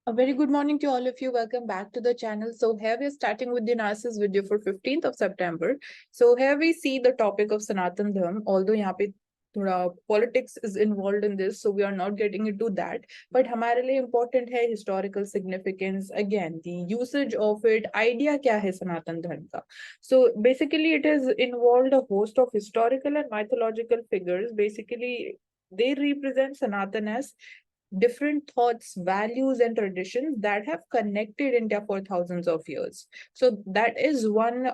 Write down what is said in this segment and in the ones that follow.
A very good morning to all of you. Welcome back to the channel. So here we're starting with the analysis video for 15th of September. So here we see the topic of Sanatan Dharma, although यहाँ पे थोड़ा politics is involved in this, so we are not getting into that. But हमारे लिए important है historical significance, again, the usage of it, idea क्या है सनातन धर्म का. So basically it is involved a host of historical and mythological figures. Basically, they represent Sanatan as different thoughts, values, and traditions that have connected India for thousands of years. So that is one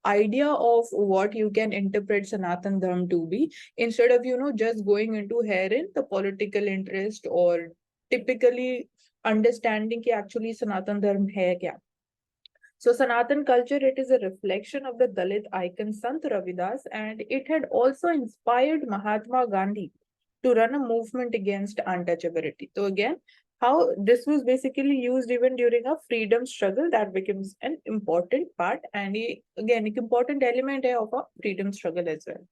idea of what you can interpret Sanatan Dharma to be, instead of just going into herein the political interest or typically understanding कि actually Sanatan Dharma है क्या. So Sanatan culture, it is a reflection of the Dalit icon Sant Ravidas, and it had also inspired Mahatma Gandhi to run a movement against untouchability. So again, how this was basically used even during a freedom struggle, that becomes an important part, and again, an important element of a freedom struggle as well.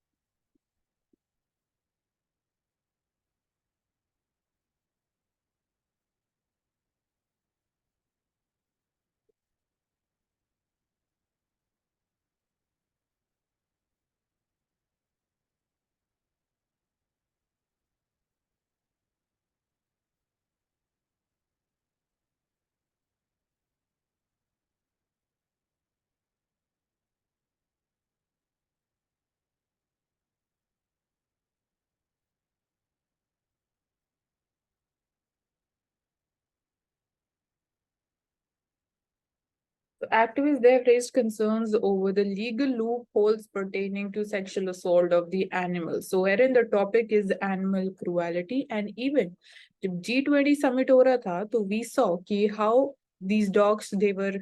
Activists, they have raised concerns over the legal loopholes pertaining to sexual assault of the animals. So wherein the topic is animal cruelty, and even the G20 summit हो रहा था, तो we saw कि how these dogs, they were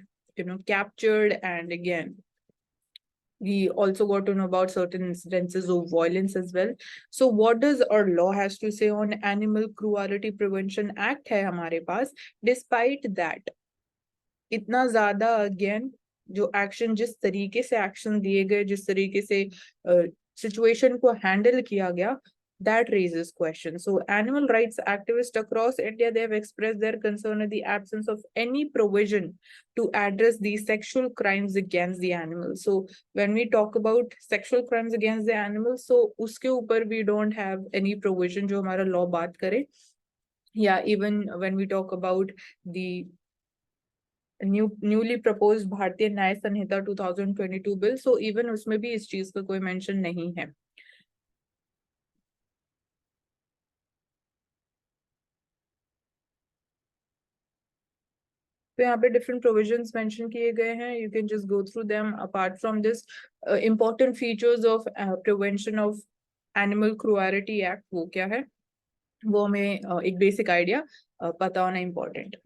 captured, and again we also got to know about certain incidences of violence as well. So what does our law has to say on Animal Cruelty Prevention Act है हमारे पास. Despite that, इतना ज्यादा again जो action, जिस तरीके से action दिए गए, जिस तरीके से सिचुएशन को हैंडल किया गया, that raises questions. So animal rights activists across India, they have expressed their concern at the absence of any provision to address these sexual crimes against the animals. So when we talk about sexual crimes against the animals, so uske upar we don't have any provision जो हमारा law बात करे. Yeah, even when we talk about the newly proposed भारतीय न्याय संहिता 2022 bill, so even उसमें भी इस चीज का कोई मेंशन नहीं है. तो यहाँ पे डिफरेंट प्रोविजंस मेंशन किए गए हैं. You can just go through them. Apart from this, important features of prevention of animal cruelty act वो क्या है, वो हमें एक बेसिक आइडिया पता होना इम्पोर्टेंट.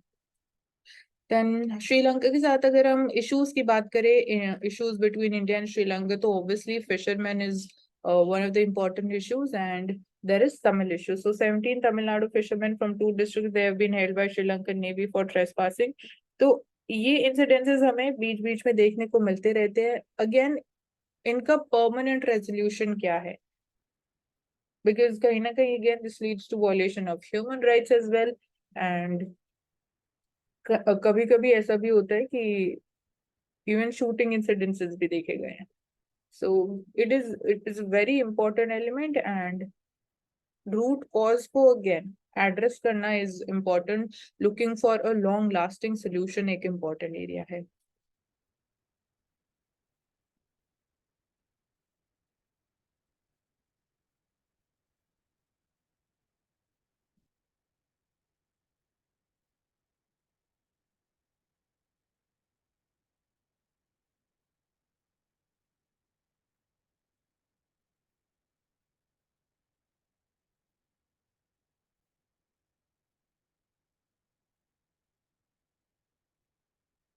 देन श्रीलंका के साथ अगर हम इश्यूज की बात करें, issues between India and Sri Lanka, तो obviously fisherman is one of the important issues, and there is Tamil issue. So 17 Tamil Nadu fishermen from 2 districts, they have been held by Sri Lankan Navy for trespassing. तो ये incidences हमें बीच बीच में देखने को मिलते रहते हैं. अगेन, इनका परमानेंट रेजोल्यूशन क्या है, बिकॉज कहीं ना कहीं again this leads to violation of human rights as well. And कभी कभी ऐसा भी होता है कि इवन शूटिंग इंसिडेंसेस भी देखे गए हैं. So it is a very important element, and root cause को again address करना is important. Looking for a long lasting solution एक important area है.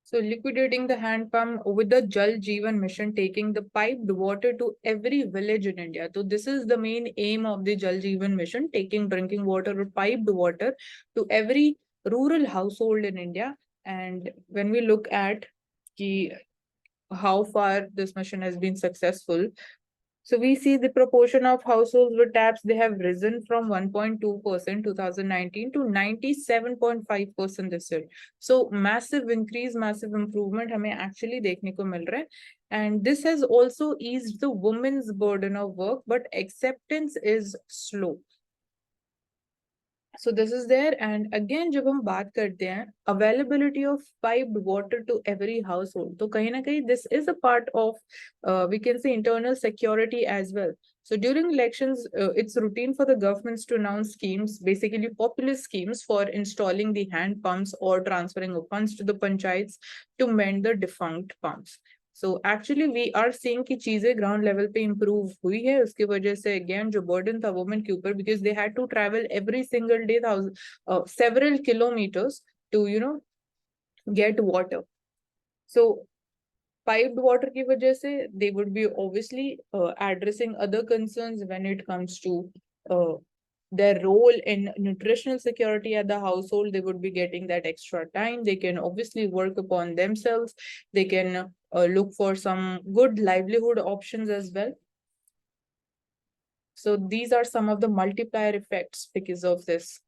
So liquidating the hand pump with the Jal Jeevan mission, taking the piped water to every village in India. So this is the main aim of the Jal Jeevan mission, taking drinking water or piped water to every rural household in India. And when we look at how far this mission has been successful, So we see the proportion of households with taps, they have risen from 1.2% 2019 to 97.5% this year. So massive increase, massive improvement हमें actually देखने को मिल रहा है. And this has also eased the women's burden of work, but acceptance is slow. So this is there. And again जब हम बात करते हैं availability of piped water to every household, तो कहीं ना कहीं this is a part of we can say internal security as well. So during elections, it's routine for the governments to announce schemes, basically populist schemes for installing the hand pumps or transferring of funds to the panchayats to mend the defunct pumps. So actually we are seeing कि चीजें ground level पे improve हुई है. उसकी वजह से again जो burden था women के ऊपर, because they had to travel every single day several kilometers to get water. So piped water की वजह से they would be obviously addressing other concerns when it comes to uh, their role in nutritional security at the household. They would be getting that extra time. They can obviously work upon themselves. They can look for some good livelihood options as well. So these are some of the multiplier effects because of this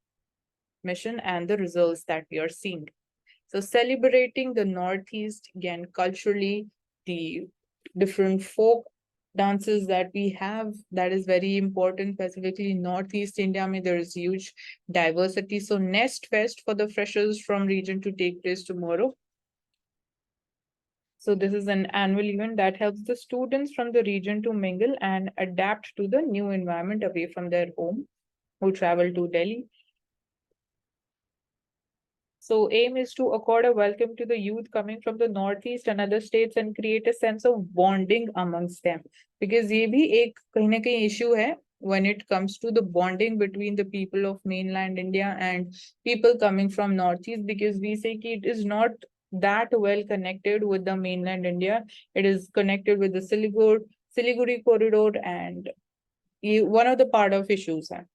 mission and the results that we are seeing. So celebrating the Northeast, again, culturally, the different folk dances that we have, that is very important, specifically in Northeast India, there is huge diversity. So Nest Fest for the freshers from region to take place tomorrow. So this is an annual event that helps the students from the region to mingle and adapt to the new environment away from their home, who travel to Delhi. So aim is to accord a welcome to the youth coming from the Northeast and other states and create a sense of bonding amongst them. Because ये भी एक कहीं ना कहीं issue है when it comes to the bonding between the people of mainland India and people coming from Northeast, because we say कि it is not that well connected with the mainland India. It is connected with the Siliguri corridor, and one of the part of issues है.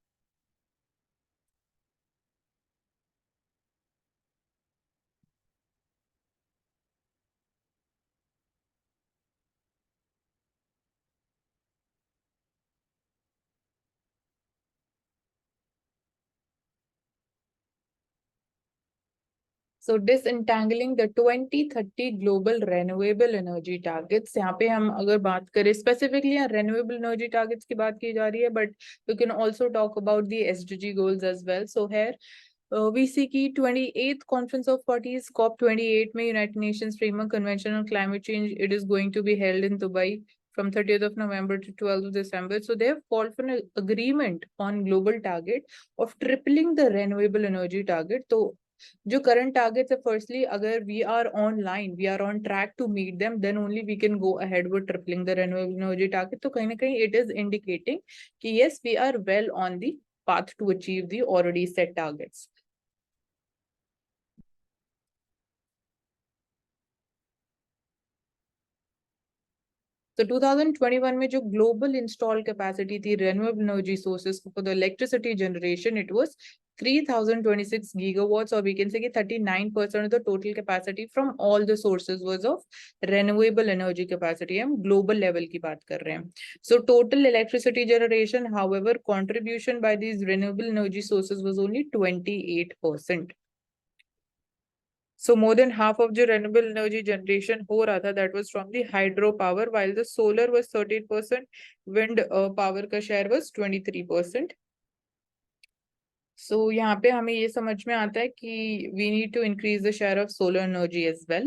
So disentangling the 2030 global renewable energy targets. यहाँ पे हम अगर बात करें specifically renewable energy targets की बात की जा रही है, but we can also talk about the SDG goals as well. So here we see कि 28th Conference of Parties COP28 में United Nations Framework Convention on Climate Change, it is going to be held in Dubai from 30th of November to 12th of December. So they have called for an agreement on global target of tripling the renewable energy target. So जो current targets है, firstly, अगर we are online, we are on track to meet them, then only we can go ahead with tripling the renewable energy target. तो कहीं ना कहीं it is indicating कि yes, we are well on the path to achieve the already set targets. So 2021 में जो global installed capacity थी renewable energy sources for the electricity generation, it was 3026 gigawatts, or we can say 39% of the total capacity from all the sources was of renewable energy capacity. हम global level की बात कर रहे हैं. So total electricity generation, however, contribution by these renewable energy sources was only 28%. So more than half of the renewable energy generation हो रहा था, that was from the hydropower, while the solar was 13%, wind power का share was 23%. So यहाँ पे हमें ये समझ में आता है कि we need to increase the share of solar energy as well.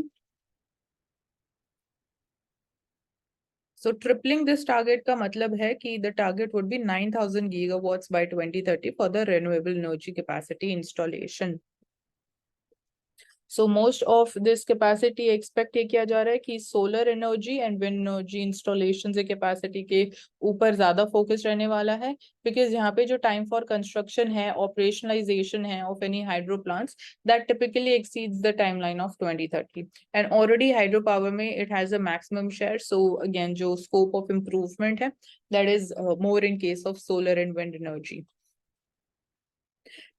So tripling this target का मतलब है कि the target would be 9,000 gigawatts by 2030 for the renewable energy capacity installation. So most of this capacity expect ये किया जा रहा है कि solar energy and wind energy installations के capacity के ऊपर ज़्यादा focus रहने वाला है, because यहाँ पे जो time for construction है, operationalization है of any hydro plants, that typically exceeds the timeline of 2030. And already hydropower में it has a maximum share. So again, जो scope of improvement है, that is more in case of solar and wind energy.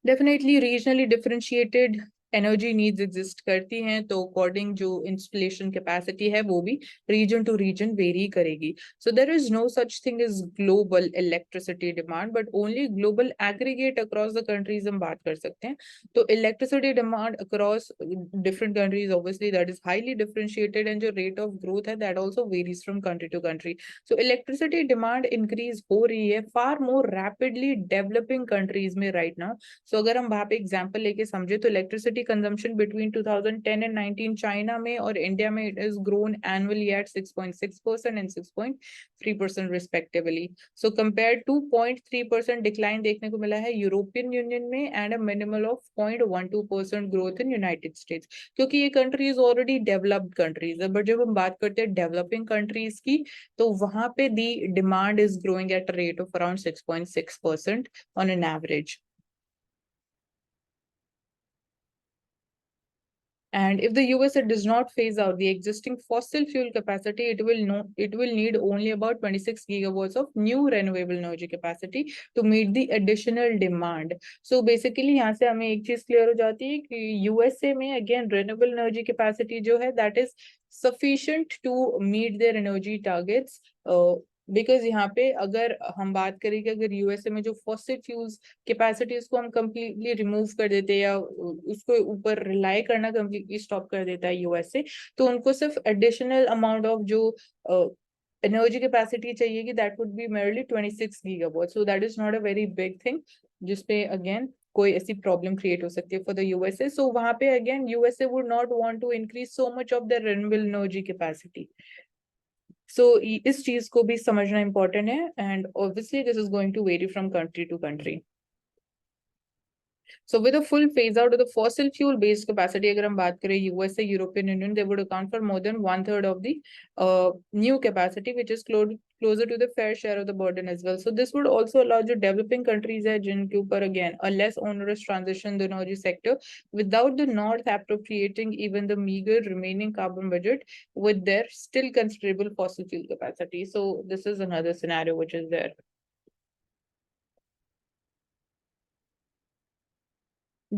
Definitely regionally differentiated energy needs exist करती हैं, तो according जो installation capacity है वो भी रीजन टू रीजन वेरी करेगी. So there is no such thing is global electricity demand, but only global aggregate across the countries हम बात कर सकते हैं. तो electricity demand across different countries obviously that is highly differentiated, and जो rate of growth है that also varies from country to country. So electricity demand increase हो रही है far more rapidly developing countries में राइट नाउ. सो अगर हम वहां पे एग्जांपल लेके समझे तो electricity consumption between 2010 and 19 China में और इंडिया में it is grown annually at 6.6% and 6.3% respectively. So compare to 0.3% decline देखने को मिला है यूरोपियन यूनियन में and a minimal of 0.12% growth in United States, क्योंकि ये कंट्रीज ऑलरेडी डेवलप्ड कंट्रीज है. बट जब हम बात करते हैं डेवलपिंग कंट्रीज की तो वहां पे the demand is growing at a rate of around 6.6% on an average. And if the USA does not phase out the existing fossil fuel capacity, it will need only about 26 gigawatts of new renewable energy capacity to meet the additional demand. So basically यहाँ से हमें एक चीज clear हो जाती है कि USA में again renewable energy capacity जो है that is sufficient to meet their energy targets. Because यहाँ पे अगर हम बात करें कि अगर यूएसए में जो फॉसिल फ्यूल्स कैपेसिटी उसको हम कंप्लीटली रिमूव कर देते या उसको ऊपर रिलाई करना कंप्लीटली स्टॉप कर देता है यूएसए, तो उनको सिर्फ एडिशनल अमाउंट ऑफ जो एनर्जी कैपेसिटी चाहिए कि that would be merely 26 gigawatt. So that is not a very big thing जिसपे अगेन कोई ऐसी प्रॉब्लम क्रिएट हो सकती है फॉर द यूएसए. सो वहां पे again USA would not want to increase so much of the renewable energy capacity. So इस चीज को भी समझना इंपॉर्टेंट है, and obviously this is going to vary from country to country. So with a full phase out of the fossil fuel based capacity, अगर हम बात करें USA, European Union, they would account for more than 1/3 of the new capacity, which is closer to the fair share of the burden as well. So this would also allow the developing countries है जिनके ऊपर again a less onerous transition the energy sector without the North appropriating even the meager remaining carbon budget with their still considerable fossil fuel capacity. So this is another scenario which is there.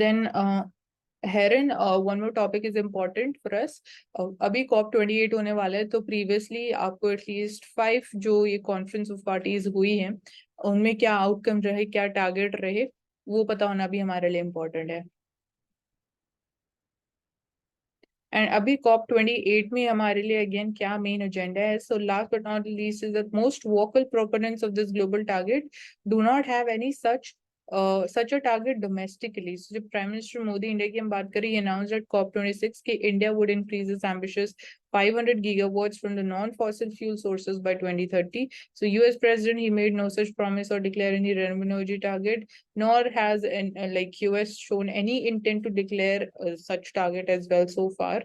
Then Heron, one more topic is important for us. अभी COP28 होने वाला है, तो previously आपको at least 5 जो ये conference of parties हुई हैं उनमें क्या आउटकम रहे, क्या टारगेट रहे, वो पता होना भी हमारे लिए इम्पोर्टेंट है. एंड अभी COP28 में हमारे लिए अगेन क्या मेन एजेंडा है. So last but not least is that most vocal proponents of this global target do not have any such a target domestically. So जब प्राइम मिनिस्टर मोदी इंडिया की हम बात करें, he announced at COP26 कि India would increase its ambitious 500 gigawatts from the non-fossil fuel sources by 2030. So US President, he made no such promise or declare any renewable energy target, nor has like US shown any intent to declare such target as well so far.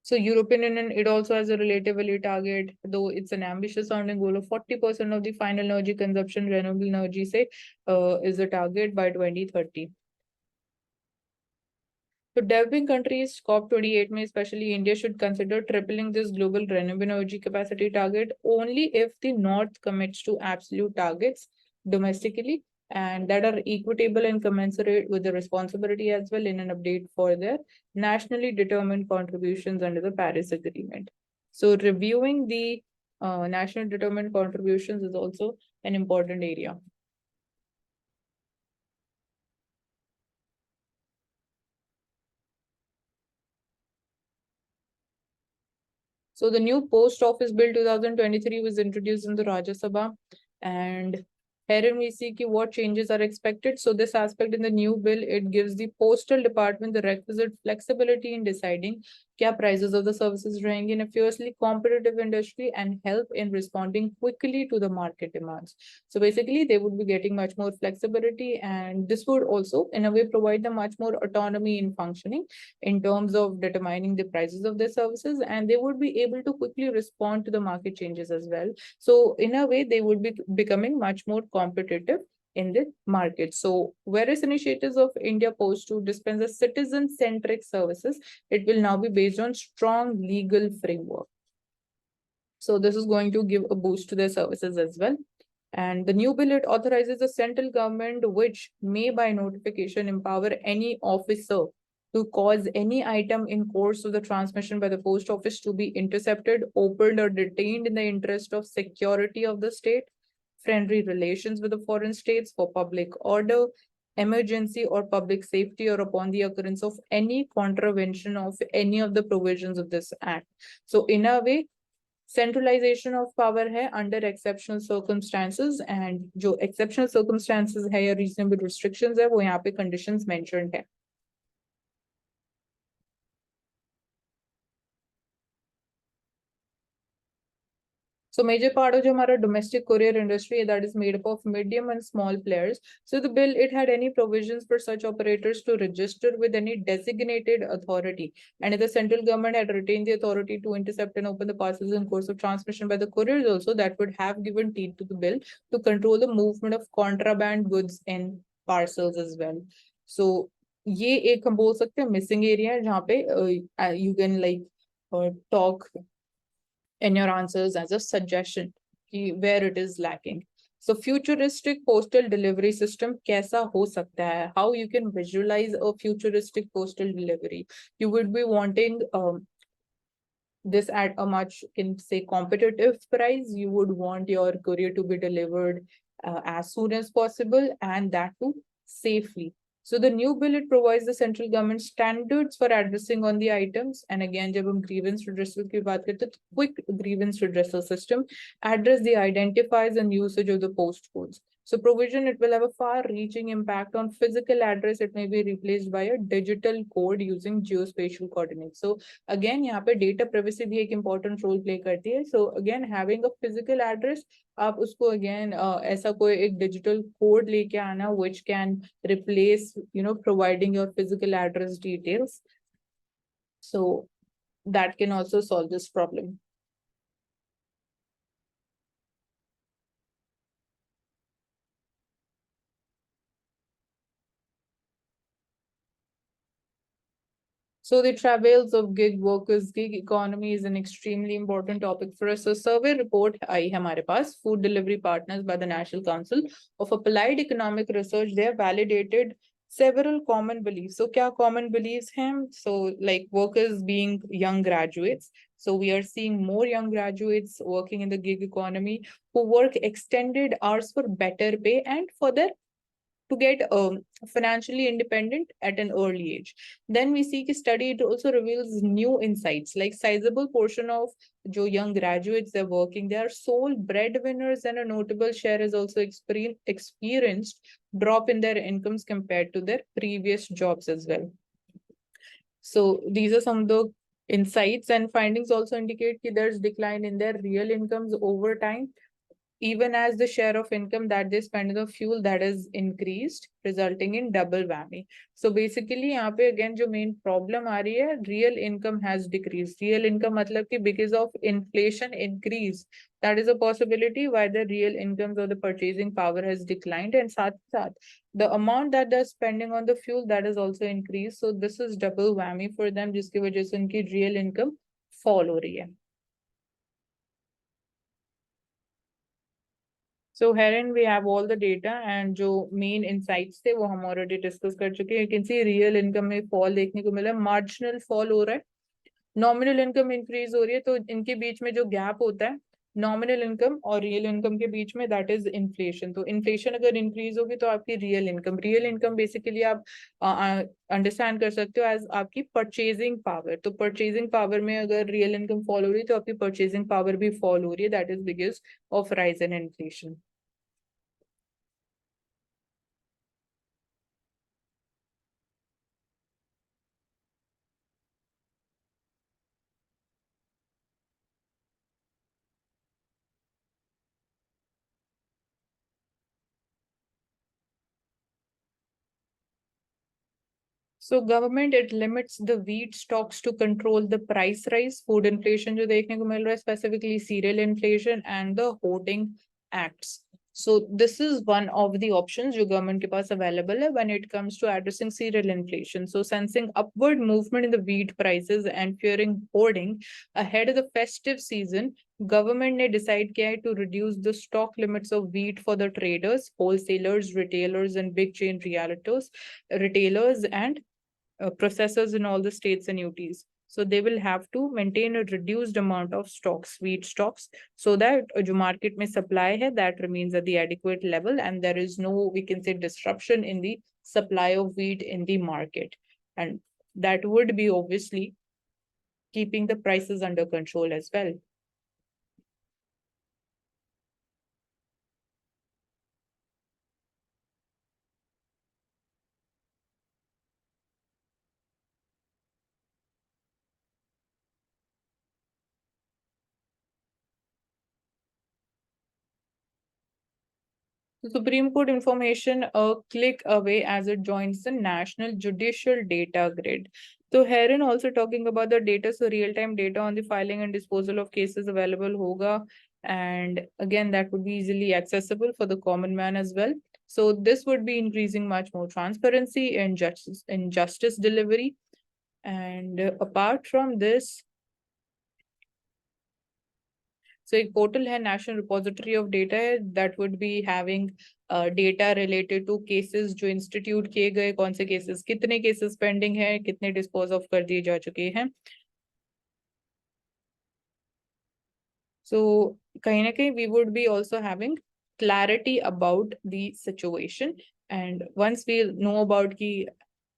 So European Union, it also has a relatively target, though it's an ambitious sounding goal of 40% of the final energy consumption, renewable energy say, is the target by 2030. So developing countries, COP28 में especially India should consider tripling this global renewable energy capacity target only if the North commits to absolute targets domestically and that are equitable and commensurate with the responsibility as well in an update for their nationally determined contributions under the Paris Agreement. So reviewing the national determined contributions is also an important area. So the new Post Office Bill 2023 was introduced in the Rajya Sabha, and here we see what changes are expected. So this aspect in the new bill, it gives the postal department the requisite flexibility in deciding क्या prices of the services रहेंगे in a fiercely competitive industry and help in responding quickly to the market demands. So basically, they would be getting much more flexibility, and this would also, in a way, provide them much more autonomy in functioning in terms of determining the prices of their services, and they would be able to quickly respond to the market changes as well. So in a way, they would be becoming much more competitive in the market. So various initiatives of India Post to dispense a citizen-centric services, it will now be based on strong legal framework. So this is going to give a boost to their services as well. And the new bill, it authorizes the central government, which may by notification empower any officer to cause any item in course of the transmission by the post office to be intercepted, opened, or detained in the interest of security of the state, friendly relations with the foreign states, for public order, emergency or public safety, or upon the occurrence of any contravention of any of the provisions of this act. So in a way, centralisation of power है under exceptional circumstances, and जो exceptional circumstances है या reasonable restrictions है वो यहाँ पे conditions mentioned है. So major part of our domestic courier industry that is made up of medium and small players. So the bill, it had any provisions for such operators to register with any designated authority. And if the central government had retained the authority to intercept and open the parcels in course of transmission by the couriers also, that would have given teeth to the bill to control the movement of contraband goods in parcels as well. So ये एक हम बोल सकते हैं missing area है जहाँ पे you can like talk in your answers as a suggestion where it is lacking. So futuristic postal delivery system kaisa ho sakta hai? How you can visualize a futuristic postal delivery? You would be wanting this at a much, in say, competitive price. You would want your courier to be delivered as soon as possible, and that too safely. So the new bill, it provides the central government standards for addressing on the items. And again, जब हम grievance redressal की बात करते हैं, तो quick grievance redressal system address the identifiers and usage of the post codes. So provision, it will have a far-reaching impact on physical address. It may be replaced by a digital code using geospatial coordinates. So again, यहाँ पे data privacy भी एक important role play करती है. So again, having a physical address, आप उसको again ऐसा कोई एक digital code लेके आना which can replace, providing your physical address details. So that can also solve this problem. So the travails of gig workers, gig economy is an extremely important topic for us. So survey report आई हमारे पास, food delivery partners by the National Council of Applied Economic Research, they have validated several common beliefs. So क्या common beliefs हैं? So like workers being young graduates. So we are seeing more young graduates working in the gig economy who work extended hours for better pay and for their to get financially independent at an early age. Then we see a study, it also reveals new insights, like sizable portion of jo young graduates they're working, they are sole breadwinners, and a notable share has also experienced drop in their incomes compared to their previous jobs as well. So these are some of the insights, and findings also indicate that there's decline in their real incomes over time, even as the share of income that they spend on the fuel that is increased, resulting in double whammy. So basically यहाँ पे again जो main problem आ रही है, real income has decreased. Real income मतलब कि because of inflation increase, that is a possibility why the real incomes or the purchasing power has declined, and साथ साथ the amount that they're spending on the fuel that is also increased. So this is double whammy for them, जिसकी वजह से उनकी real income fall हो रही है. So herein we have all the data, and जो main insights थे वो हम already discuss कर चुके हैं. You can see real income में fall देखने को मिला, marginal fall हो रहा है, nominal income increase हो रही है. तो इनके बीच में जो gap होता है nominal income और real income के बीच में, that is inflation. तो inflation अगर increase होगी तो आपकी real income basically आप understand कर सकते हो as आपकी purchasing power. तो purchasing power में अगर real income fall हो रही है तो आपकी purchasing power भी fall हो रही है, that is because of rise in inflation. So government, it limits the wheat stocks to control the price rise. Food inflation जो देखने को मिल रहा है, specifically cereal inflation and the hoarding acts. So this is one of the options जो government के पास available है when it comes to addressing cereal inflation. So sensing upward movement in the wheat prices and fearing hoarding ahead of the festive season, government ने decide किया है to reduce the stock limits of wheat for the traders, wholesalers, retailers, and big chain retailers and processors in all the states and UTs. So they will have to maintain a reduced amount of stocks, wheat stocks, so that जो market में supply है, that remains at the adequate level and there is no, we can say, disruption in the supply of wheat in the market. And that would be obviously keeping the prices under control as well. The Supreme Court information a click away as it joins the National Judicial Data Grid. So herein also talking about the data, so real-time data on the filing and disposal of cases available hoga, and again that would be easily accessible for the common man as well. So this would be increasing much more transparency and justice delivery. And apart from this, so एक portal है National Repository of Data है that would be having data related to cases जो institute किए गए, कौन से cases, कितने cases pending है, कितने dispose of कर दिए जा चुके हैं. So कहीं ना कहीं we would be also having clarity about the situation, and once we know about ki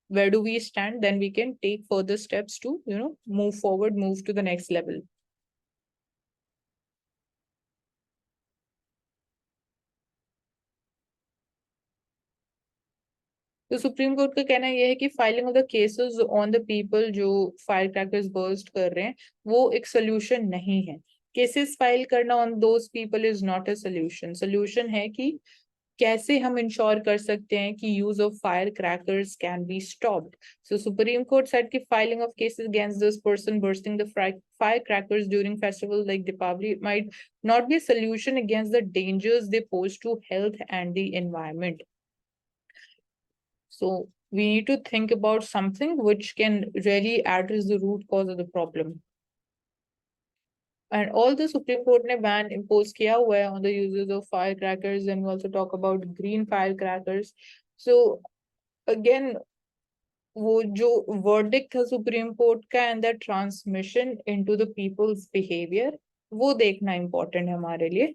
where do we stand, then we can take further steps to move forward, move to the next level. तो supreme court का कहना यह है कि filing of the cases on the people जो fire crackers burst कर रहे हैं वो एक सोल्यूशन नहीं है. केसेस फाइल करना on those people is not a solution. Solution है कि कैसे हम इंश्योर कर सकते हैं कि use of fire crackers can be stopped. So supreme court said कि filing of cases against this person bursting the firecrackers during festivals like Deepavali might not be a solution against the dangers they pose to health and the environment. So we need to think about something which can really address the root cause of the problem. And all the Supreme Court ने ban impose किया हुआ है on the uses of firecrackers, and we also talk about green firecrackers. So again, वो जो verdict था Supreme Court का and the transmission into the people's behavior, वो देखना important है हमारे लिए.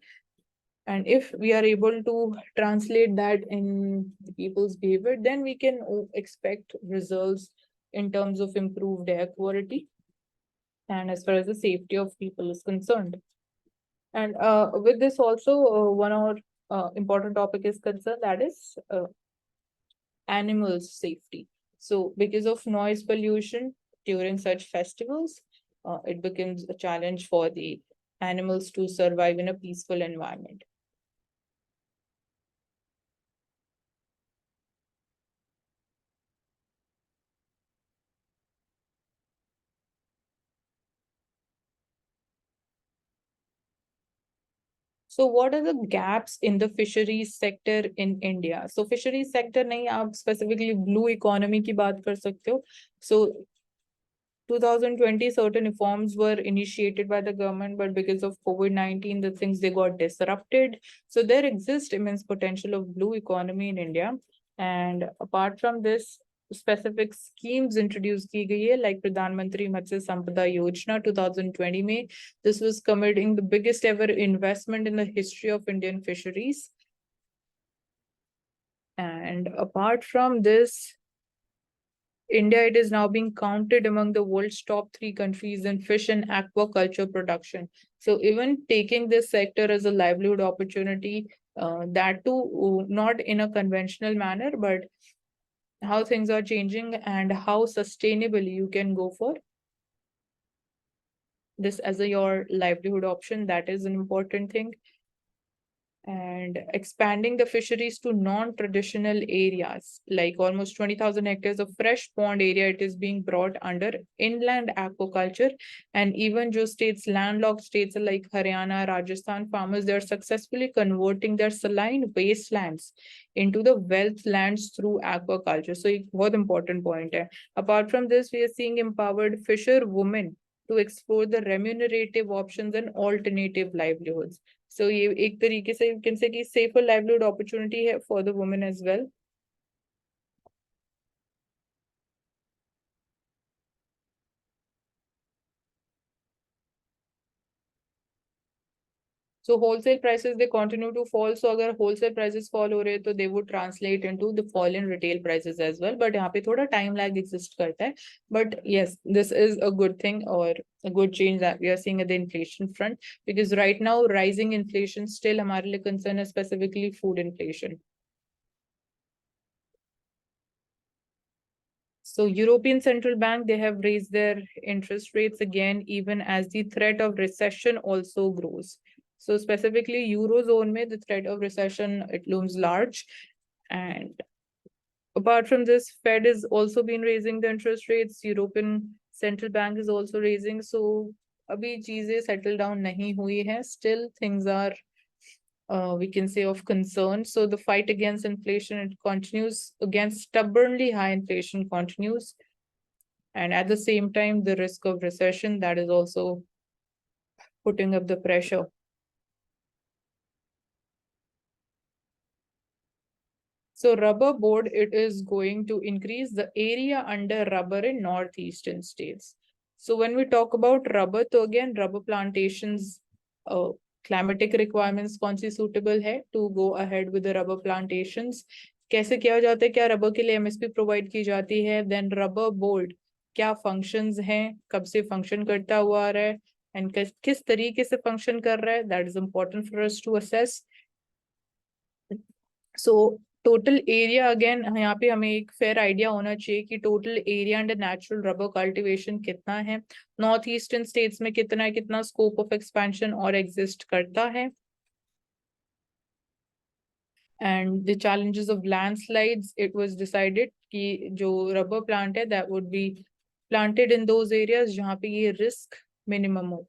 And if we are able to translate that in people's behavior, then we can expect results in terms of improved air quality and as far as the safety of people is concerned. And with this also, one more important topic is concerned, that is animals safety. So because of noise pollution during such festivals, it becomes a challenge for the animals to survive in a peaceful environment. So what are the gaps in the fisheries sector in India? So fisheries sector नहीं, आप specifically blue economy की बात कर सकते हो. So 2020 certain reforms were initiated by the government, but because of COVID-19, the things they got disrupted. So there exists immense potential of blue economy in India. And apart from this, specific schemes introduced की गई है, like Pradhan Mantri Matsya Sampada Yojana 2020 में. This was committing the biggest ever investment in the history of Indian fisheries. And apart from this, India, it is now being counted among the world's top 3 countries in fish and aquaculture production. So even taking this sector as a livelihood opportunity, that too not in a conventional manner, but how things are changing and how sustainably you can go for this as your livelihood option, that is an important thing. and expanding the fisheries to non-traditional areas, like almost 20,000 hectares of fresh pond area. It is being brought under inland aquaculture. And even जो states, landlocked states like Haryana, Rajasthan, farmers, they are successfully converting their saline wastelands into the wealth lands through aquaculture. So एक बहुत important point है. Apart from this, we are seeing empowered fisher women to explore the remunerative options and alternative livelihoods. So ये एक तरीके से you can say कि safer livelihood opportunity है for the women as well. So wholesale prices they continue to fall. So अगर wholesale prices fall हो रहे हैं तो they would translate into the fall in retail prices as well. But यहाँ पे थोड़ा time lag exist करता है. But yes, this is a good thing or a good change that we are seeing at the inflation front, because right now rising inflation still हमारे लिए concern है, specifically food inflation. So European Central Bank, they have raised their interest rates again, even as the threat of recession also grows. So specifically Eurozone mein, the threat of recession, it looms large. And apart from this, Fed is also been raising the interest rates. European Central Bank is also raising. So abhi cheeze settle down nahi hui hai. Still things are we can say of concern. So the fight against inflation, it continues, against stubbornly high inflation continues. And at the same time, the risk of recession, that is also putting up the pressure. So rubber board, it is going to increase the area under rubber in northeastern states. So when we talk about rubber, so again, rubber plantations, climatic requirements कौन सी suitable है to go ahead with the rubber plantations. कैसे किया जाता है, क्या rubber के लिए MSP provide की जाती है, देन रबर बोर्ड क्या फंक्शंस हैं, कब से फंक्शन करता हुआ आ रहा है, एंड किस तरीके से फंक्शन कर रहा है, that is important for us to assess. So total area, again यहाँ पे हमें एक फेयर आइडिया होना चाहिए कि total area under natural rubber cultivation कितना है, नॉर्थ ईस्टर्न स्टेट्स में कितना है, कितना स्कोप ऑफ एक्सपेंशन और एग्जिस्ट करता है. And the challenges of landslides, it was decided कि जो rubber plant है that would be planted in those areas जहाँ पे ये risk minimum हो.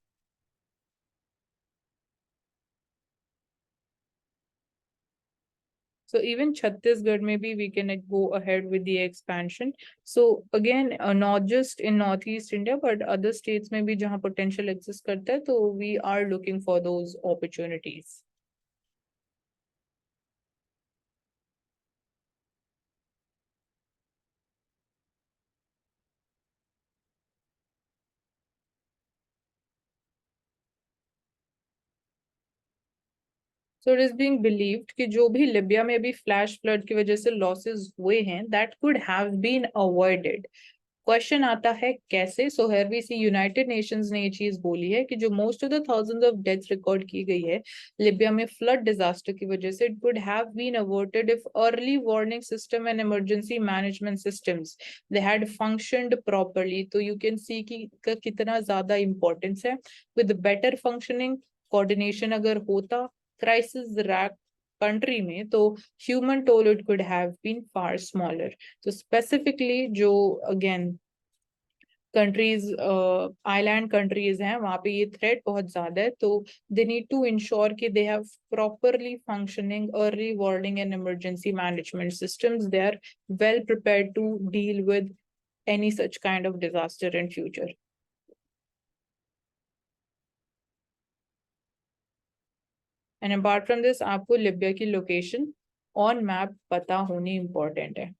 So even Chhattisgarh, maybe we can go ahead with the expansion. So again, not just in Northeast India, but other states में भी जहाँ potential exists करता है, तो we are looking for those opportunities. So it is being believed कि जो भी लिबिया में अभी फ्लैश फ्लड की वजह से लॉसेस हुए हैं, that could have been avoided. Question आता है कैसे. So here we see United Nations ने ये चीज बोली है कि जो most of the thousands of deaths record की गई है लिबिया में फ्लड डिजास्टर की वजह से, it could have been averted if early warning system and emergency management systems they had functioned properly. तो यू कैन सी कि कितना ज्यादा इंपॉर्टेंस है. विद बेटर फंक्शनिंग कोऑर्डिनेशन अगर होता क्राइसिस रैक कंट्री में, तो human toll it could have been far smaller. तो स्पेसिफिकली जो अगेन कंट्रीज आइलैंड कंट्रीज हैं वहां पे ये थ्रेट बहुत ज्यादा है, तो दे नीड टू इंश्योर कि they have properly functioning early warning and emergency management systems. They are well prepared to deal with any such kind of disaster in future. And apart from this, आपको लिबिया की location on map पता होनी important है.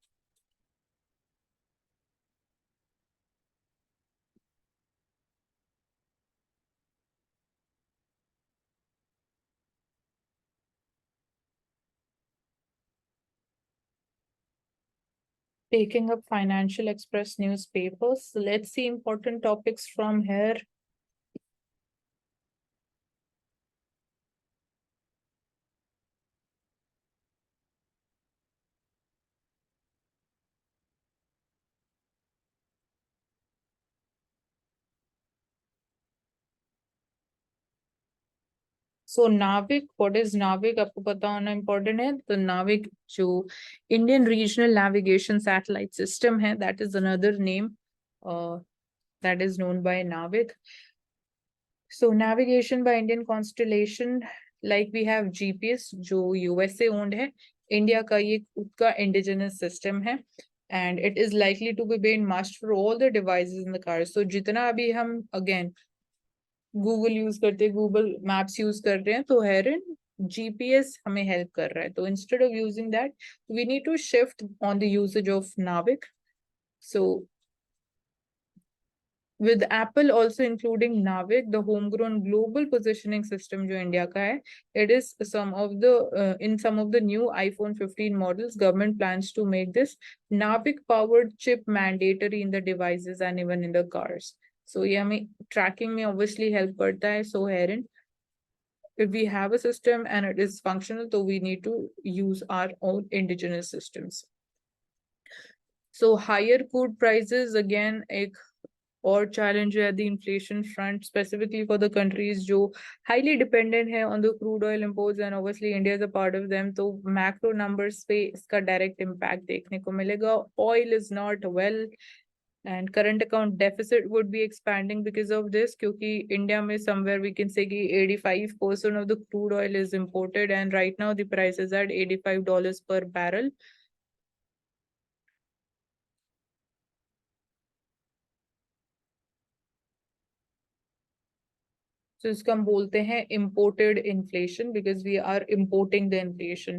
Taking up Financial Express newspapers. Let's see important topics from here. सो नाविक, what is नाविक, आपको पता होना इम्पोर्टेंट है। तो नाविक जो Indian regional navigation satellite system है, that is another name that is known by NAVIC. So navigation by Indian constellation, like we have GPS जो USA owned है, India का ये खुद का indigenous system है, and it is likely to be made must for all the devices in the car. So जितना अभी हम again गूगल यूज करते हैं, गूगल मैप्स यूज कर रहे हैं, तो हेरन जीपीएस हमें हेल्प कर रहा है। तो instead of using that we need to shift on the usage of NavIC. So with Apple also including Navik, the homegrown global positioning system जो इंडिया का है, it is some of the in some of the new iPhone 15 models, government plans to make this Navik powered chip mandatory in the devices and even in the cars. So ये हमें tracking में obviously help करता है। So herein if we have a system and it is functional, so we need to use our own indigenous systems. So higher crude prices again एक और challenge है the inflation front, specifically for the countries जो highly dependent है on the crude oil imports, and obviously India is a part of them. तो macro numbers पे इसका direct impact देखने को मिलेगा। Oil is not well, and current account deficit would be expanding because of this, क्योंकि India में somewhere we can say कि 85% of the crude oil is imported, and right now the price is at $85 per barrel. So इसको हम बोलते हैं imported inflation because we are importing the inflation.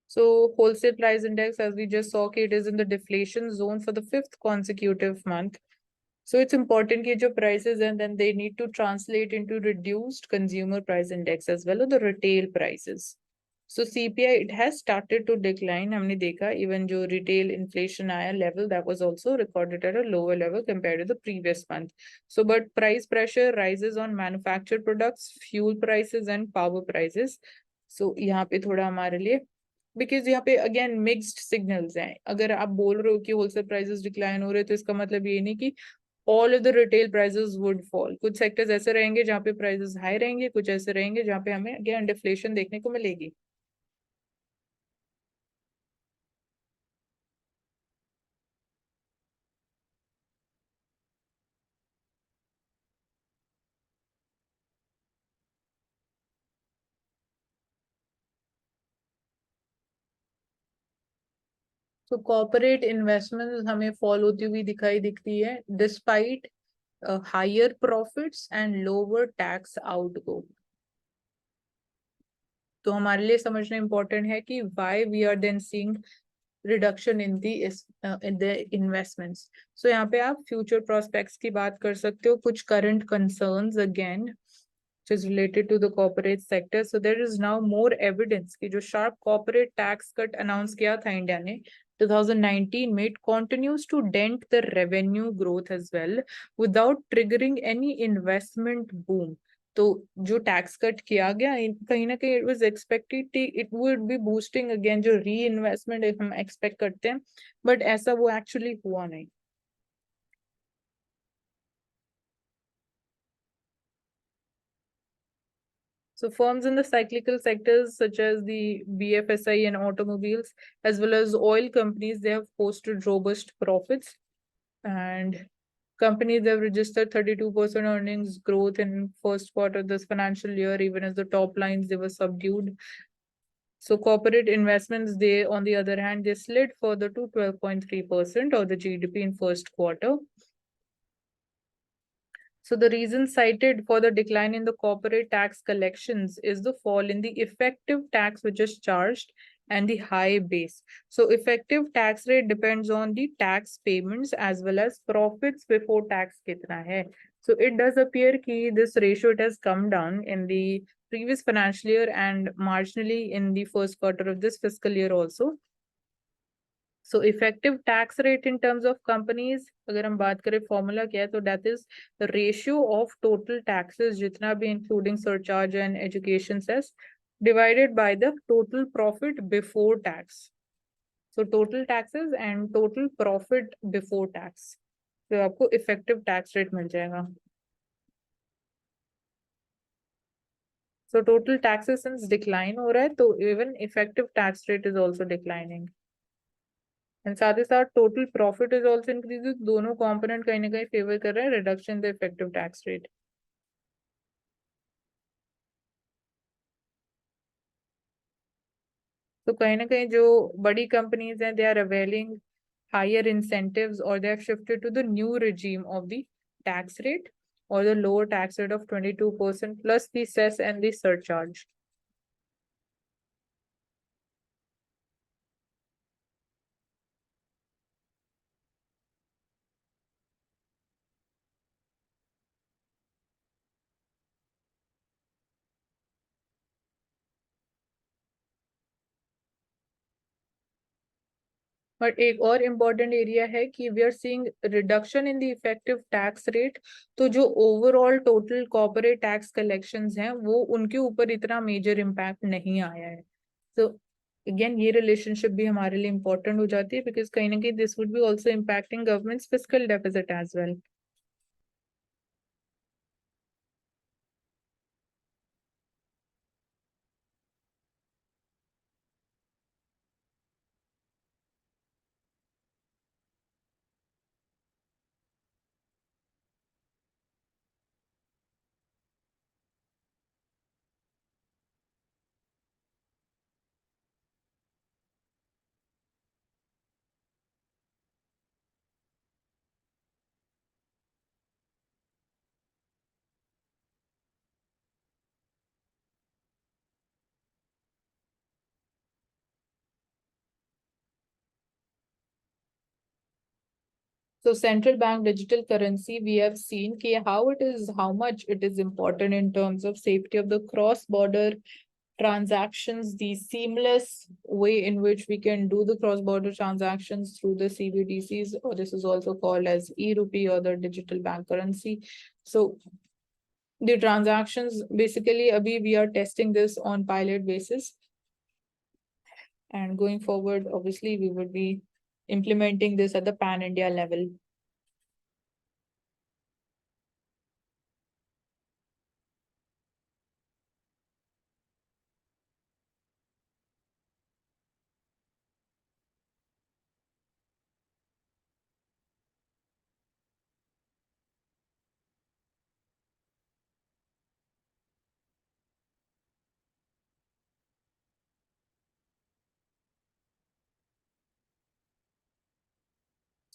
So wholesale price index, as we just saw, it is in the deflation zone for the 5th consecutive month. So it's important कि जो prices and then they need to translate into reduced consumer price index as well as the retail prices. So CPI, it has started to decline. हमने देखा even जो retail inflation आया level, that was also recorded at a lower level compared to the previous month. So but price pressure rises on manufactured products, fuel prices and power prices. So यहाँ पे थोड़ा हमारे लिए because यहाँ पे again mixed signals हैं। अगर आप बोल रहे हो कि होलसेल प्राइसेस डिक्लाइन हो रहे हैं, तो इसका मतलब ये नहीं कि all of the retail prices would fall. कुछ सेक्टर्स ऐसे रहेंगे जहाँ पे प्राइसेस हाई रहेंगे, कुछ ऐसे रहेंगे जहाँ पे हमें अगेन डिफ्लेशन देखने को मिलेगी। तो कॉर्पोरेट इन्वेस्टमेंट हमें फॉल होती हुई दिखाई दिखती है despite higher profits and lower tax outgo. तो हमारे लिए समझना इंपॉर्टेंट है कि why we are then seeing reduction in the investments. So यहाँ पे आप फ्यूचर प्रोस्पेक्ट्स की बात कर सकते हो, कुछ current concerns again which is related to the corporate sector. So there is now more evidence कि जो sharp corporate tax cut announce किया था इंडिया ने 2019 में, it continues to dent the revenue growth as well without triggering any investment boom. तो जो tax cut किया गया कहीं ना कहीं it was expected it would be boosting again जो री इन्वेस्टमेंट हम एक्सपेक्ट करते हैं, बट ऐसा वो एक्चुअली हुआ नहीं। So firms in the cyclical sectors such as the BFSI and automobiles, as well as oil companies, they have posted robust profits, and companies have registered 32% earnings growth in first quarter this financial year, even as the top lines they were subdued. So corporate investments, they on the other hand, they slid further to 12.3% of the GDP in first quarter. So the reason cited for the decline in the corporate tax collections is the fall in the effective tax which is charged and the high base. So effective tax rate depends on the tax payments as well as profits before tax kitna hai. So it does appear कि this ratio it has come down in the previous financial year and marginally in the first quarter of this fiscal year also. So effective tax rate in terms of companies, अगर हम बात करें formula क्या है, तो that is the ratio of total taxes जितना भी including surcharge and education cess divided by the total profit before tax. So total taxes and total profit before tax. तो आपको इफेक्टिव टैक्स रेट मिल जाएगा. So total taxes since decline हो रहा है तो even effective tax rate is also declining. And साथ ही साथ total profit is also increasing. दोनों component कहीं ना कहीं favor कर रहे हैं reduction in the effective tax rate. तो कहीं ना कहीं जो बड़ी companies हैं they are availing higher incentives or they have shifted to the new regime of the tax rate or the lower tax rate of 22% plus the cess and the surcharge. But एक और important area है कि we are seeing reduction in the effective tax rate. तो जो overall total corporate tax collections हैं वो उनके ऊपर इतना मेजर इम्पैक्ट नहीं आया है. तो अगेन ये रिलेशनशिप भी हमारे लिए इम्पोर्टेंट हो जाती है बिकॉज कहीं ना कहीं this would be also impacting government's fiscal deficit as well. So central bank digital currency, we have seen how it is, how much it is important in terms of safety of the cross-border transactions, the seamless way in which we can do the cross-border transactions through the CBDCs, or this is also called as e-rupee or the digital bank currency. So the transactions, basically, abhi we are testing this on pilot basis. And going forward, obviously, we would be implementing this at the pan-India level.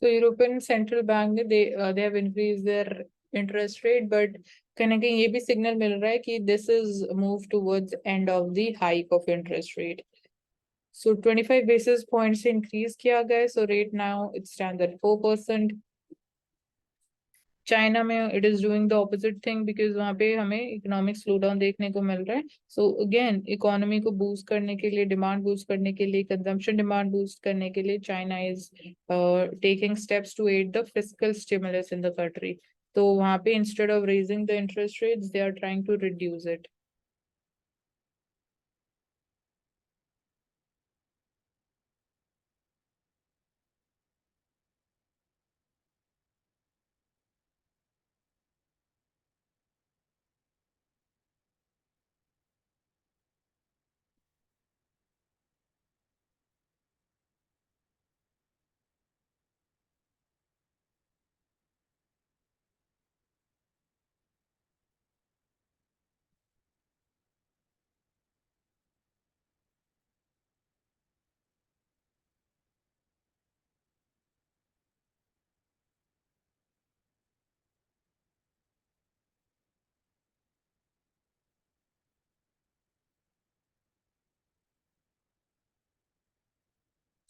So European Central Bank ने they have increased their interest rate, but कहीं ना कहीं ये भी signal मिल रहा है कि this is move towards end of the hike of interest rate. So 25 basis points increase किया गया है. So rate now it stands at 4%. China में it is doing the opposite thing because वहां पे हमें इकोनॉमिक स्लो डाउन देखने को मिल रहा है. सो अगेन इकोनॉमी को बूस्ट करने के लिए, डिमांड बूस्ट करने के लिए, कंजम्पशन डिमांड बूस्ट करने के लिए China is taking steps to add the fiscal stimulus in the country. तो वहां पे instead of raising the interest rates they are trying to reduce it.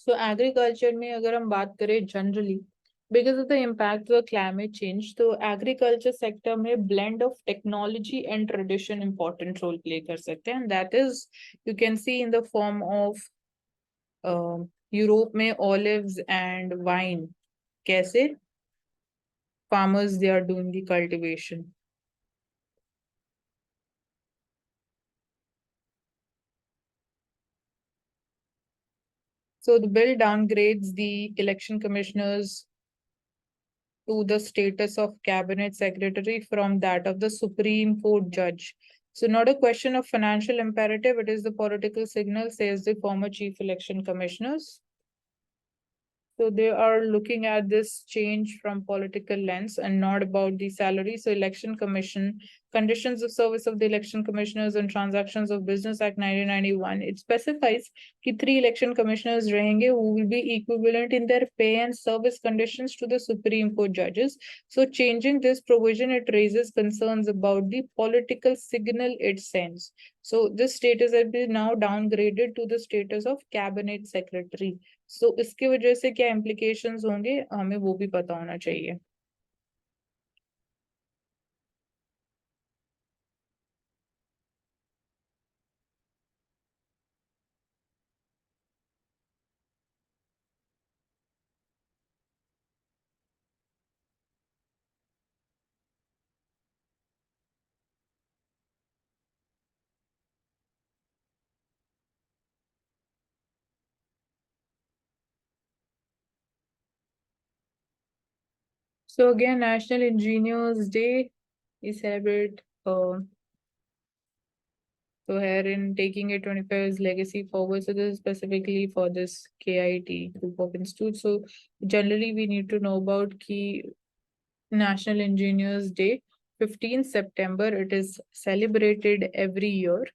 So agriculture में अगर हम बात करें generally because of the impact of climate change, तो agriculture sector में blend of technology and tradition important role play कर सकते हैं. That is you can see in the form of Europe में ऑलिव्स एंड वाइन, कैसे farmers they are doing the cultivation. So the bill downgrades the election commissioners to the status of cabinet secretary from that of the Supreme Court judge. So not a question of financial imperative, it is the political signal, says the former chief election commissioners. So they are looking at this change from political lens and not about the salary. So election commission, conditions of service of the election commissioners and transactions of business act 1991. It specifies that 3 election commissioners रहेंगे who will be equivalent in their pay and service conditions to the Supreme Court judges. So changing this provision, it raises concerns about the political signal it sends. So this status has been now downgraded to the status of cabinet secretary. सो इसकी वजह से क्या implications होंगे हमें वो भी पता होना चाहिए. So again, National Engineers Day is celebrated. So here in taking a 25 years legacy forward, so this is specifically for this KIT group of institutes. So generally we need to know about key National Engineers Day, 15 September. It is celebrated every year.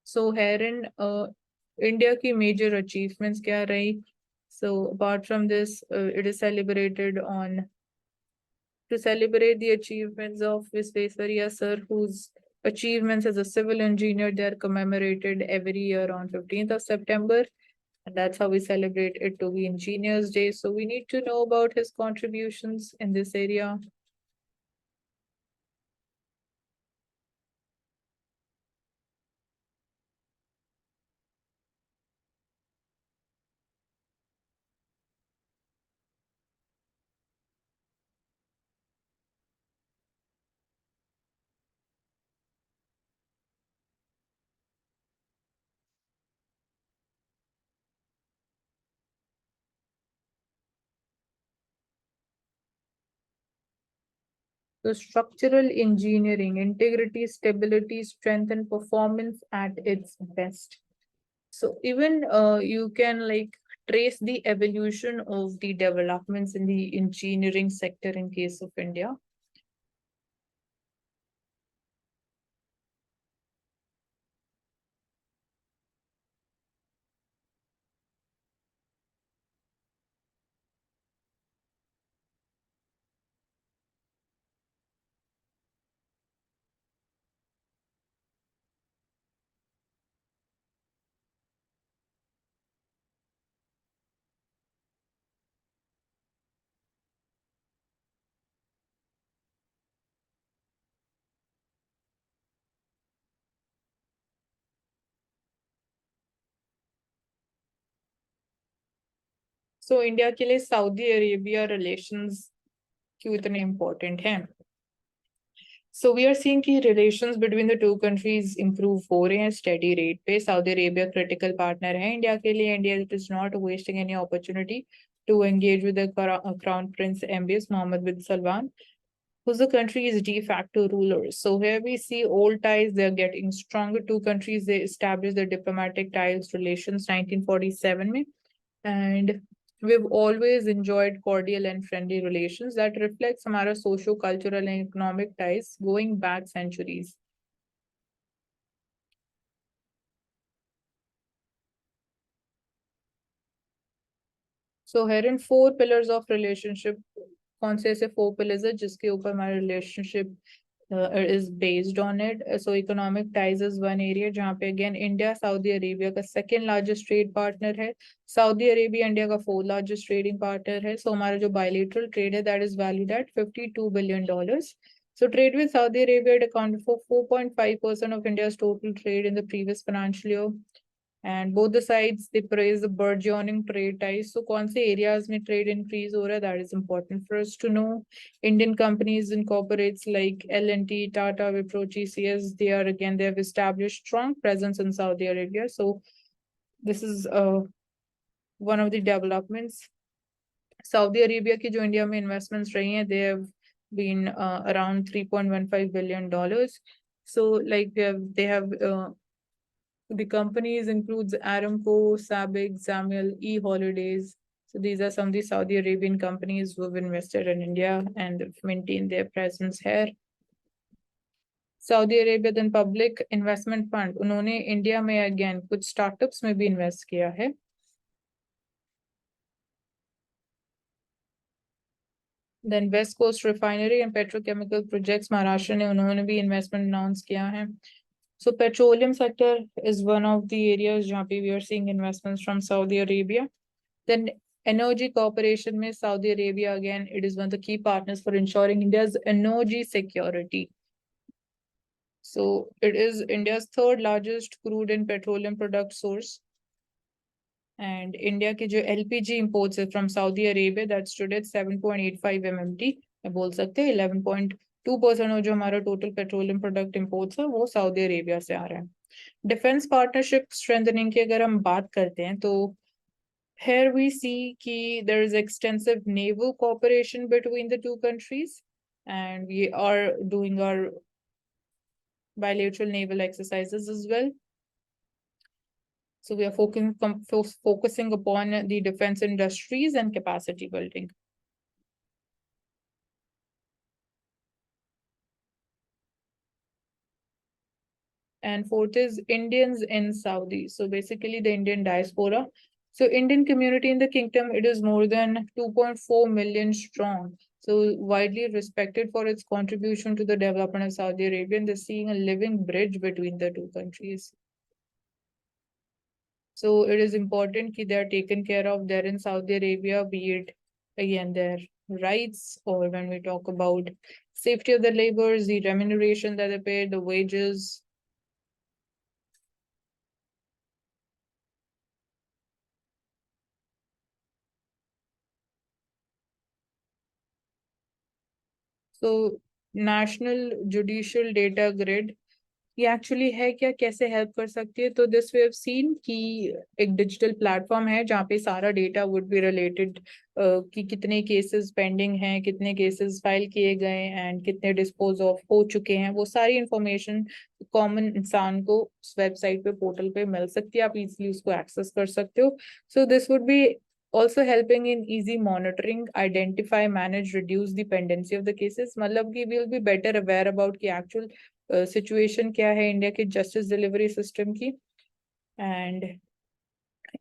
So here in India की major achievements क्या रही? So apart from this, it is celebrated on to celebrate the achievements of Visvesvaraya sir, whose achievements as a civil engineer, they are commemorated every year on 15th of September. And that's how we celebrate it to be Engineers Day. So we need to know about his contributions in this area. So structural engineering, integrity, stability, strength, and performance at its best. So even you can like trace the evolution of the developments in the engineering sector in case of India. So India के लिए Saudi Arabia relations क्यों इतने important हैं? So we are seeing key relations between the two countries improve हो रहे हैं steady rate पे. Saudi Arabia critical partner है इंडिया के लिए. India is not wasting any opportunity to engage with the Crown Prince MBS Mohammed bin Salman, who's the country's de facto ruler. So here we see old ties, they're getting stronger. Two countries, they established their diplomatic ties relations 1947 में. And we've always enjoyed cordial and friendly relations that reflects हमारा socio-cultural and economic ties going back centuries. So here in 4 pillars of relationship, कौन से ऐसे 4 pillars है जिसके ऊपर हमारा relationship is based on it. So economic ties is one area जहाँ पे again India Saudi Arabia का second largest trade partner है. Saudi Arabia India का 4th largest trading partner है. So हमारा जो bilateral trade है that is valued at $52 billion. So trade with Saudi Arabia accounted for 4.5% of India's total trade in the previous financial year. And both the sides, they praise the burgeoning trade ties. So कौन से areas में trade increase हो रहा है, that is important for us to know. Indian companies and corporates like L&T, Tata, Wipro, TCS, they have established strong presence in Saudi Arabia. So this is one of the developments. Saudi Arabia की जो India में investments रही हैं, they have been around $3.15 billion. So like they have the companies includes Aramco, Sabic, Zamil, E-Holidays. So these are some of the Saudi Arabian companies who have invested in India and have maintained their presence here. Saudi Arabia then Public Investment Fund, उन्होंने India में again कुछ startups में भी invest किया है. Then West Coast Refinery and Petrochemical Projects Maharashtra ने उन्होंने भी investment announce किया है. So petroleum sector is one of the areas जहाँ पे we are seeing investments from Saudi Arabia. Then Energy Corporation में Saudi Arabia, again, it is one of the key partners for ensuring India's energy security. So it is India's third largest crude and petroleum product source. And India के जो LPG imports है from Saudi Arabia that stood at 7.85 MMT. मैं बोल सकते हैं 11.2% of जो हमारा total petroleum product imports है वो Saudi Arabia से आ रहा है. Defense partnership strengthening की अगर हम बात करते हैं तो here we see that there is extensive naval cooperation between the two countries, and we are doing our bilateral naval exercises as well. So we are focusing upon the defense industries and capacity building. And fourth is Indians in Saudi. So basically the Indian diaspora. So Indian community in the kingdom, it is more than 2.4 million strong. So widely respected for its contribution to the development of Saudi Arabia, and they're seeing a living bridge between the two countries. So it is important that they are taken care of there in Saudi Arabia, be it again their rights, or when we talk about safety of the laborers, the remuneration that they pay, the wages. So National Judicial Data Grid ये actually है क्या, कैसे help कर सकती है? तो this we have seen कि एक डिजिटल प्लेटफॉर्म है जहाँ पे सारा डेटा वुड बी रिलेटेड कि कितने केसेस पेंडिंग हैं, कितने केसेस फाइल किए गए एंड कितने डिस्पोज ऑफ हो चुके हैं. वो सारी इंफॉर्मेशन कॉमन इंसान को उस वेबसाइट पे पोर्टल पे मिल सकती है. आप इजीली उसको एक्सेस कर सकते हो. So this would B also helping in easy monitoring, identify, manage, reduce the pendency of the cases. मतलब कि we will be better aware about कि actual situation क्या है इंडिया के justice delivery system की. And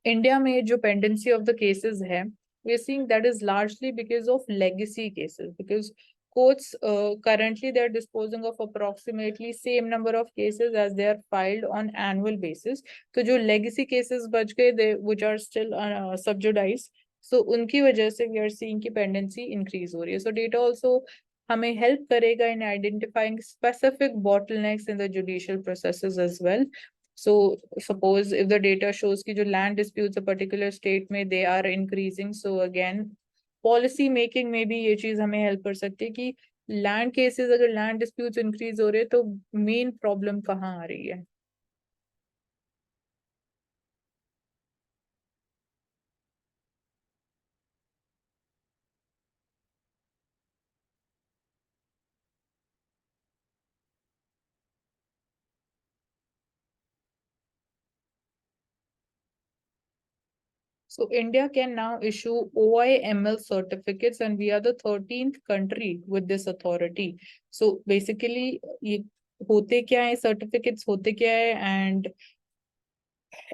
इंडिया में जो pendency of the cases है, we are seeing that is largely because of legacy cases, because courts currently they are disposing of approximately same number of cases as they are filed on annual basis. तो जो legacy cases बच गए, they which are still sub judice, so उनकी वजह से we are seeing कि pendency increase हो रही है. So data also हमें help करेगा in identifying specific bottlenecks in the judicial processes as well. So suppose if the data shows कि जो land disputes a particular state में they are increasing, so again policy making में भी ये चीज हमें help कर सकती है कि land cases अगर land disputes increase हो रहे हैं तो main problem कहाँ आ रही है. So India can now issue OIML certificates, and we are the 13th country with this authority. So basically, ये होते क्या है certificates, होते क्या है, and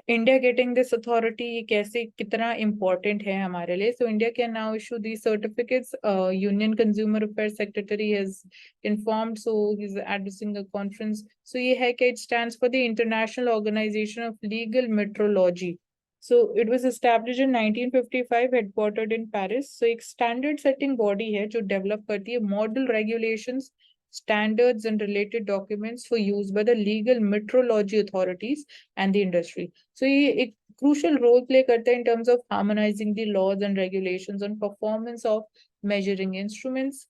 India getting this authority कैसे कितना important है हमारे लिए. So India can now issue these certificates. Union Consumer Affairs Secretary has informed, so he's addressing a conference. So ये है कि it stands for the International Organization of Legal Metrology. So it was established in 1955, headquartered in Paris. So एक standard setting body है जो develop करती है model regulations, standards and related documents for use by the legal metrology authorities and the industry. So ये एक crucial role play करता है in terms of harmonizing the laws and regulations on performance of measuring instruments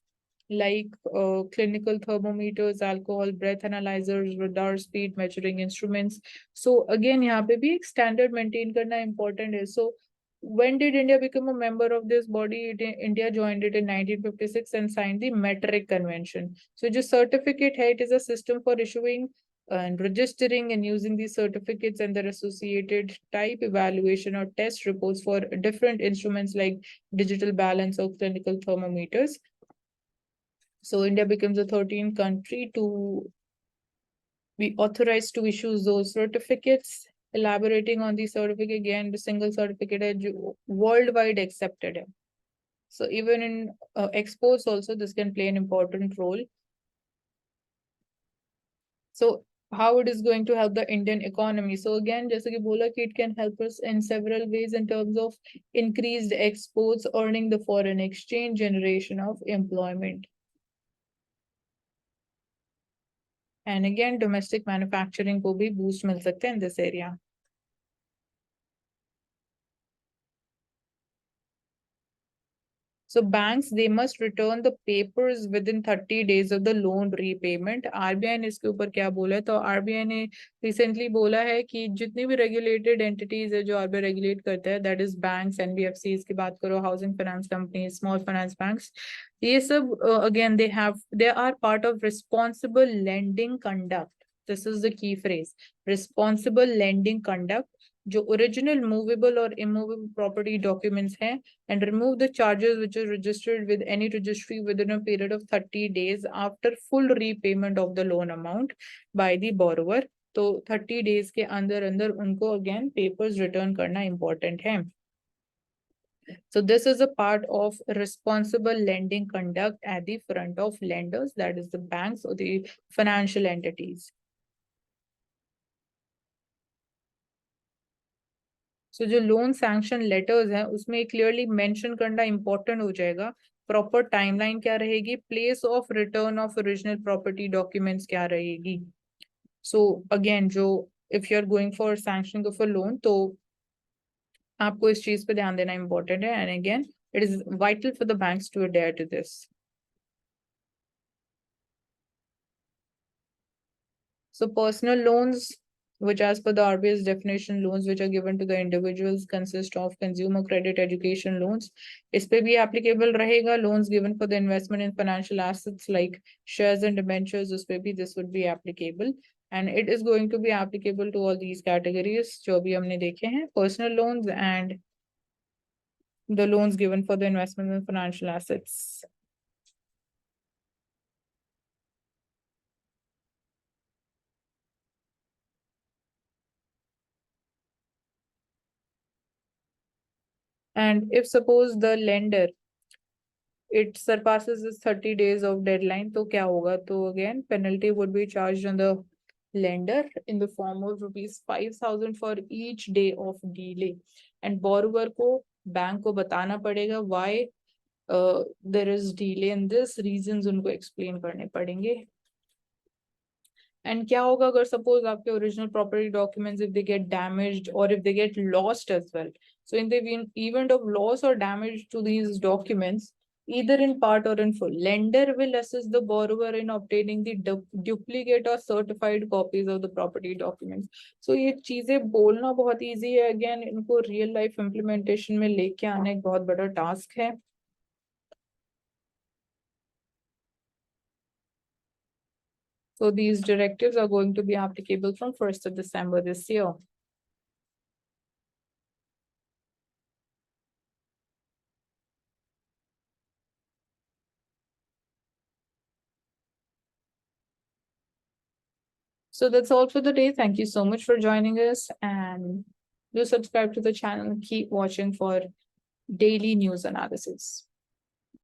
like clinical thermometers, alcohol breath analyzers, radar speed measuring instruments. So again यहाँ पे भी एक standard maintain करना important है. So when did India become a member of this body? India joined it in 1956 and signed the Metric Convention. So जो certificate है, it is a system for issuing and registering and using these certificates and their associated type evaluation or test reports for different instruments like digital balance or clinical thermometers. So India becomes the 13th country to be authorized to issue those certificates. Elaborating on the certificate again, the single certificate is worldwide accepted. So even in exports also, this can play an important role. So how it is going to help the Indian economy? So again, जैसे कि बोला कि it can help us in several ways in terms of increased exports, earning the foreign exchange, generation of employment. And again, domestic manufacturing को भी boost मिल सकते हैं in this area. So banks, they must return the papers within 30 days of the loan repayment. RBI ने इसके ऊपर क्या बोला है? तो RBI ने recently बोला है कि जितनी भी regulated entities है जो RBI regulate करता है, that is banks, NBFCs की बात करो, housing finance companies, small finance banks, ये सब again they are part of responsible lending conduct. This is the key phrase, responsible lending conduct. जो original movable or immovable property documents हैं, and remove the charges which are registered with any registry within a period of 30 days after full repayment of the loan amount by the borrower. तो 30 days के अंदर अंदर उनको again papers return करना important है. So this is a part of responsible lending conduct at the front of lenders, that is the banks or the financial entities. So जो loan sanction letters हैं उसमें clearly mention करना important हो जाएगा. Proper timeline क्या रहेगी, place of return of original property documents क्या रहेगी. सो अगेन जो if you are going for sanctioning of a loan तो आपको इस चीज पे ध्यान देना इंपॉर्टेंट है. And again it is vital for the banks to adhere to this. So personal loans, which as per the RBI's definition, loans which are given to the individuals consist of consumer credit, education loans. इस पे भी applicable रहेगा. Loans given for the investment in financial assets like shares and debentures, उस पे भी this would be applicable. And it is going to be applicable to all these categories जो भी हमने देखे हैं, personal loans and the loans given for the investment in financial assets. And if suppose the lender it surpasses this 30 days of deadline, तो क्या होगा? तो again penalty would be charged on the lender in the form of ₹5,000 for each day of delay. And borrower को bank को बताना पड़ेगा why there is delay in this, reasons उनको explain करने पड़ेंगे. And क्या होगा अगर suppose आपके original property documents if they get damaged or if they get lost as well. So in the event of loss or damage to these documents, either in part or in full, lender will assist the borrower in obtaining the duplicate or certified copies of the property documents. So ये चीजें बोलना बहुत easy है, again इनको real life implementation में लेके आना एक बहुत बड़ा task है. So these directives are going to be applicable from 1st of December this year. So that's all for the day. Thank you so much for joining us, and do subscribe to the channel. Keep watching for daily news analysis.